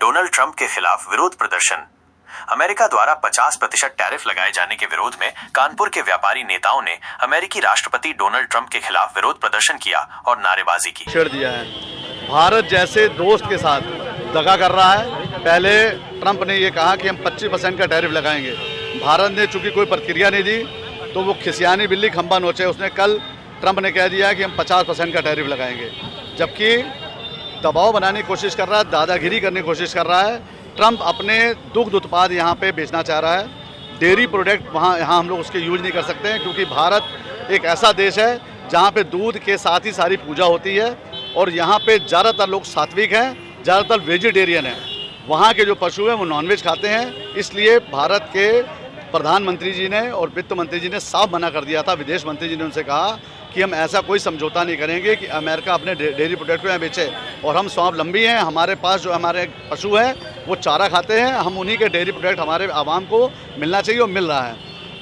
Donald Trump के खिलाफ विरोध प्रदर्शन। अमेरिका द्वारा 50% टैरिफ लगाए जाने के विरोध में कानपुर के व्यापारी नेताओं ने अमेरिकी राष्ट्रपति डोनाल्ड ट्रंप के खिलाफ विरोध प्रदर्शन किया और नारेबाजी की। छेड़ दिया है, भारत जैसे दोस्त के साथ दगा कर रहा है। पहले ट्रंप ने ये कहा कि हम 25% का टैरिफ लगाएंगे, भारत ने चूंकि कोई प्रतिक्रिया नहीं दी तो वो खिसियानी बिल्ली खंबा नोचे। उसने कल ट्रंप ने कह दिया कि हम 50% का टैरिफ लगाएंगे, जबकि दबाव बनाने की कोशिश कर रहा है, दादागिरी करने की कोशिश कर रहा है। ट्रंप अपने दुग्ध उत्पाद यहाँ पे बेचना चाह रहा है, डेयरी प्रोडक्ट यहाँ हम लोग उसके यूज नहीं कर सकते हैं, क्योंकि भारत एक ऐसा देश है जहाँ पे दूध के साथ ही सारी पूजा होती है और यहाँ पे ज़्यादातर लोग सात्विक हैं, ज़्यादातर वेजिटेरियन हैं। वहाँ के जो पशु हैं वो नॉनवेज खाते हैं। इसलिए भारत के प्रधानमंत्री जी ने और वित्त मंत्री जी ने साफ मना कर दिया था, विदेश मंत्री जी ने उनसे कहा कि हम ऐसा कोई समझौता नहीं करेंगे कि अमेरिका अपने डेयरी प्रोडक्ट को यहाँ बेचे। और हम स्वावलंबी हैं, हमारे पास जो हमारे पशु हैं वो चारा खाते हैं, हम उन्हीं के डेयरी प्रोडक्ट हमारे आवाम को मिलना चाहिए और मिल रहा है।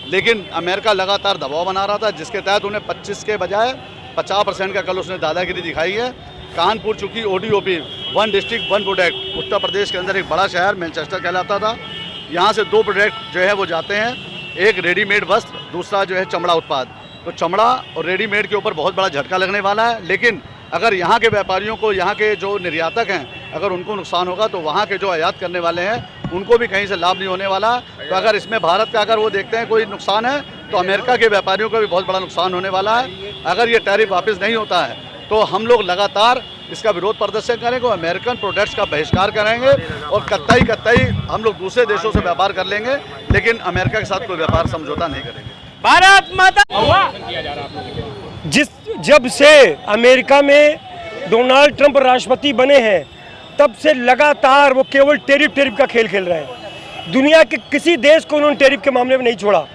लेकिन अमेरिका लगातार दबाव बना रहा था, जिसके तहत उन्हें 25 के बजाय 50% का कल उसने दादागिरी दिखाई है। कानपुर चूँकि ODOP 1 district 1 product, Uttar Pradesh के अंदर एक बड़ा शहर मैनचेस्टर कहलाता था, यहाँ से 2 प्रोडक्ट जो है वो जाते हैं, एक रेडीमेड वस्त्र, दूसरा जो है चमड़ा उत्पाद। तो चमड़ा और रेडीमेड के ऊपर बहुत बड़ा झटका लगने वाला है। लेकिन अगर यहाँ के व्यापारियों को, यहाँ के जो निर्यातक हैं, अगर उनको नुकसान होगा तो वहाँ के जो आयात करने वाले हैं उनको भी कहीं से लाभ नहीं होने वाला। तो अगर इसमें भारत का अगर वो देखते हैं कोई नुकसान है तो अमेरिका के व्यापारियों को भी बहुत बड़ा नुकसान होने वाला है। अगर ये टैरिफ वापस नहीं होता है तो हम लोग लगातार इसका विरोध प्रदर्शन करेंगे, अमेरिकन प्रोडक्ट्स का बहिष्कार करेंगे और कतई हम लोग दूसरे देशों से व्यापार कर लेंगे, लेकिन अमेरिका के साथ कोई व्यापार समझौता नहीं करेंगे। भारत माता। जब से अमेरिका में डोनाल्ड ट्रंप राष्ट्रपति बने हैं तब से लगातार वो केवल टैरिफ का खेल खेल रहे हैं। दुनिया के किसी देश को उन्होंने टैरिफ के मामले में नहीं छोड़ा।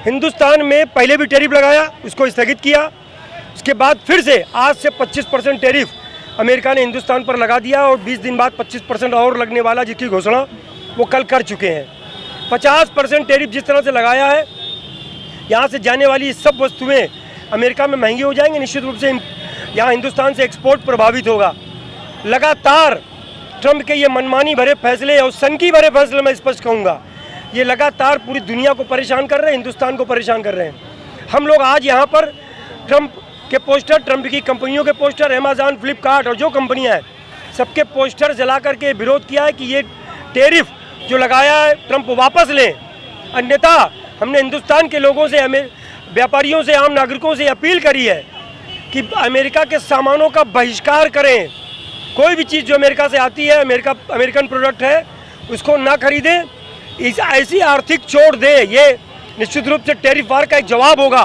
हिंदुस्तान में पहले भी टैरिफ लगाया, उसको स्थगित किया, उसके बाद फिर से आज से 25% टैरिफ अमेरिका ने हिंदुस्तान पर लगा दिया और 20 दिन बाद 25% और लगने वाला, जिसकी घोषणा वो कल कर चुके हैं। 50% टैरिफ जिस तरह से लगाया है, यहाँ से जाने वाली सब वस्तुएं अमेरिका में महंगी हो जाएंगी। निश्चित रूप से यहाँ हिंदुस्तान से एक्सपोर्ट प्रभावित होगा। लगातार ट्रंप के ये मनमानी भरे फैसले और सनकी भरे फैसले, मैं स्पष्ट कहूँगा, ये लगातार पूरी दुनिया को परेशान कर रहे हैं, हिंदुस्तान को परेशान कर रहे हैं। हम लोग आज यहाँ पर ट्रंप के पोस्टर, ट्रंप की कंपनियों के पोस्टर, अमेज़न, फ्लिपकार्ट और जो कंपनियाँ हैं सबके पोस्टर जला करके विरोध किया है कि ये टैरिफ जो लगाया है ट्रंप वापस लें। अन्यथा हमने हिंदुस्तान के लोगों से, व्यापारियों से, आम नागरिकों से अपील करी है कि अमेरिका के सामानों का बहिष्कार करें। कोई भी चीज़ जो अमेरिका से आती है, अमेरिकन प्रोडक्ट है, उसको ना खरीदें, इस ऐसी आर्थिक चोट दें। ये निश्चित रूप से टैरिफ वार का एक जवाब होगा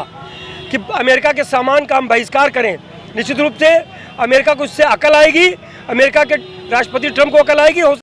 कि अमेरिका के सामान का हम बहिष्कार करें। निश्चित रूप से अमेरिका को उससे अकल आएगी, अमेरिका के राष्ट्रपति ट्रंप को अकल आएगी।